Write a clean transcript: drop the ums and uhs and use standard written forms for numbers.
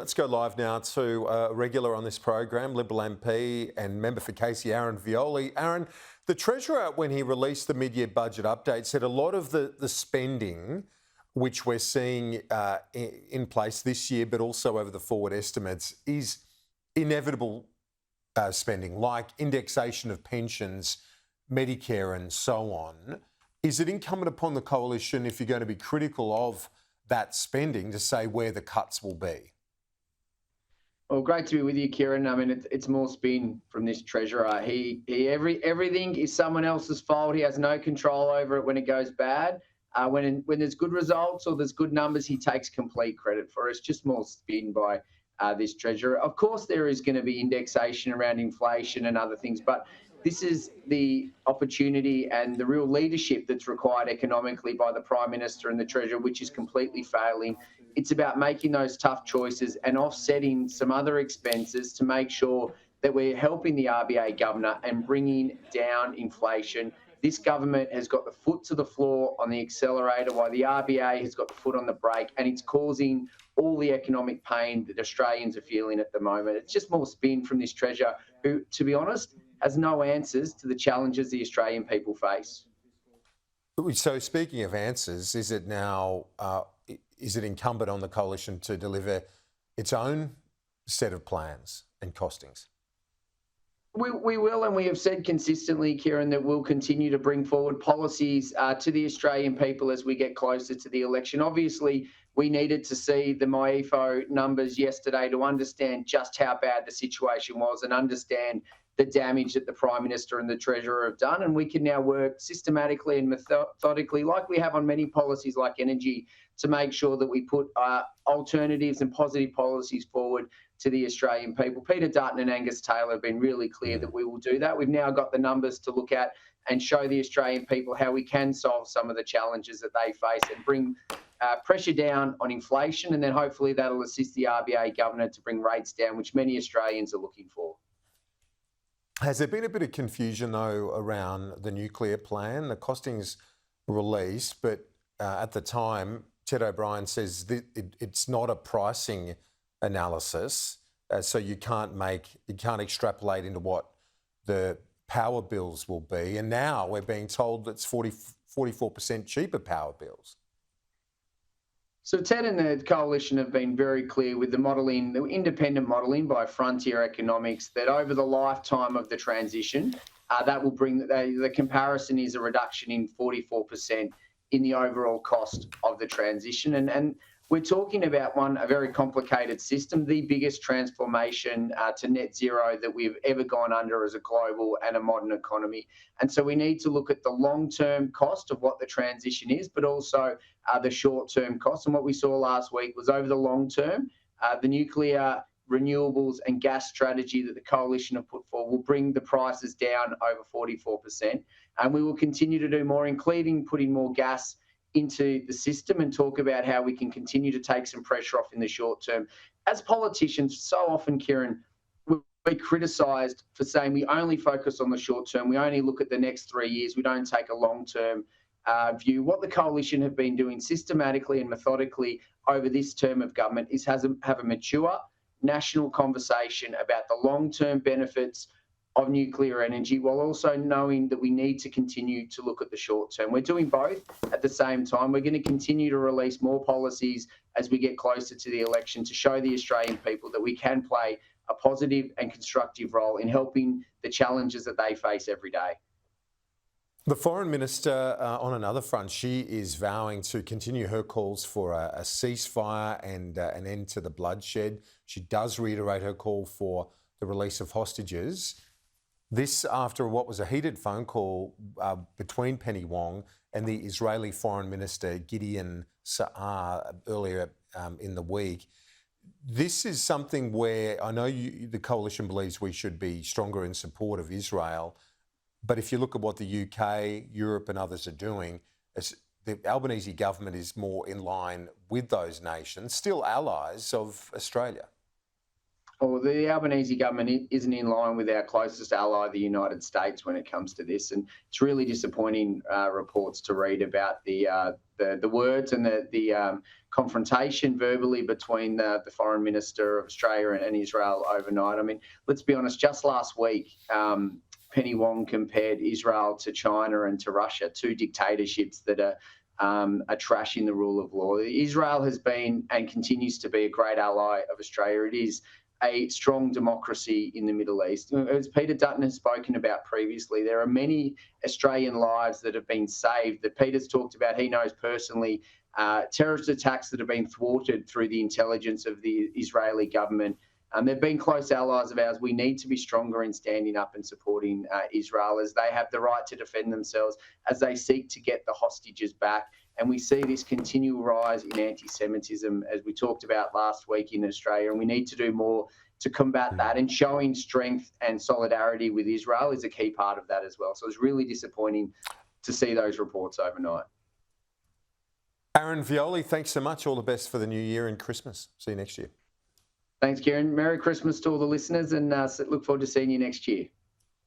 Let's go live now to a regular on this program, Liberal MP and member for Casey, Aaron Violi. Aaron, the Treasurer, when he released the mid-year budget update, said a lot of the spending, which we're seeing in place this year, but also over the forward estimates, is inevitable spending, like indexation of pensions, Medicare and so on. Is it incumbent upon the Coalition, if you're going to be critical of that spending, to say where the cuts will be? Well, great to be with you, Kieran. I mean, it's more spin from this Treasurer. Everything is someone else's fault. He has no control over it when it goes bad. When there's good results or there's good numbers, he takes complete credit for it. It's just more spin by this Treasurer. Of course, there is going to be indexation around inflation and other things, but this is the opportunity and the real leadership that's required economically by the Prime Minister and the Treasurer, which is completely failing. It's about making those tough choices and offsetting some other expenses to make sure that we're helping the RBA governor and bringing down inflation. This government has got the foot to the floor on the accelerator, while the RBA has got the foot on the brake, and it's causing all the economic pain that Australians are feeling at the moment. It's just more spin from this Treasurer who, to be honest, has no answers to the challenges the Australian people face. So speaking of answers, is it now is it incumbent on the Coalition to deliver its own set of plans and costings? We will, and we have said consistently, Kieran, that we'll continue to bring forward policies to the Australian people as we get closer to the election. Obviously, we needed to see the MyEFO numbers yesterday to understand just how bad the situation was and understand the damage that the Prime Minister and the Treasurer have done. And we can now work systematically and methodically, like we have on many policies like energy, to make sure that we put alternatives and positive policies forward to the Australian people. Peter Dutton and Angus Taylor have been really clear that we will do that. We've now got the numbers to look at and show the Australian people how we can solve some of the challenges that they face and bring pressure down on inflation, and then hopefully that'll assist the RBA governor to bring rates down, which many Australians are looking for. Has there been a bit of confusion, though, around the nuclear plan? The costings released, but at the time, Ted O'Brien says that it's not a pricing analysis, so you can't extrapolate into what the power bills will be. And now we're being told it's 44% cheaper power bills. So Ted and the Coalition have been very clear with the modelling, the independent modelling by Frontier Economics, that over the lifetime of the transition, that will bring, the comparison is a reduction in 44% in the overall cost of the transition. And we're talking about a very complicated system, the biggest transformation to net zero that we've ever gone under as a global and a modern economy. And so we need to look at the long-term cost of what the transition is, but also the short-term cost. And what we saw last week was, over the long term, the nuclear, renewables and gas strategy that the Coalition have put forward will bring the prices down over 44%. And we will continue to do more, including putting more gas into the system, and talk about how we can continue to take some pressure off in the short term. As politicians, so often, Kieran, we're criticised for saying we only focus on the short term, we only look at the next 3 years, we don't take a long-term view. What the Coalition have been doing systematically and methodically over this term of government is have a mature national conversation about the long-term benefits of nuclear energy, while also knowing that we need to continue to look at the short term. We're doing both at the same time. We're going to continue to release more policies as we get closer to the election to show the Australian people that we can play a positive and constructive role in helping the challenges that they face every day. The Foreign Minister, on another front, she is vowing to continue her calls for a ceasefire and an end to the bloodshed. She does reiterate her call for the release of hostages. This after what was a heated phone call between Penny Wong and the Israeli Foreign Minister Gideon Sa'ar earlier in the week. This is something where I know the Coalition believes we should be stronger in support of Israel, but if you look at what the UK, Europe and others are doing, the Albanese government is more in line with those nations, still allies of Australia. Well, the Albanese government isn't in line with our closest ally, the United States, when it comes to this, and it's really disappointing reports to read about the words and the confrontation verbally between the Foreign Minister of Australia and Israel overnight. I mean, let's be honest. Just last week, Penny Wong compared Israel to China and to Russia, two dictatorships that are trashing the rule of law. Israel has been and continues to be a great ally of Australia. It is a strong democracy in the Middle East. As Peter Dutton has spoken about previously, there are many Australian lives that have been saved that Peter's talked about. He knows personally terrorist attacks that have been thwarted through the intelligence of the Israeli government. They've been close allies of ours. We need to be stronger in standing up and supporting Israel as they have the right to defend themselves, as they seek to get the hostages back. And we see this continual rise in anti-Semitism, as we talked about last week in Australia, and we need to do more to combat that. And showing strength and solidarity with Israel is a key part of that as well. So it's really disappointing to see those reports overnight. Aaron Violi, thanks so much. All the best for the new year and Christmas. See you next year. Thanks, Kieran. Merry Christmas to all the listeners, and look forward to seeing you next year.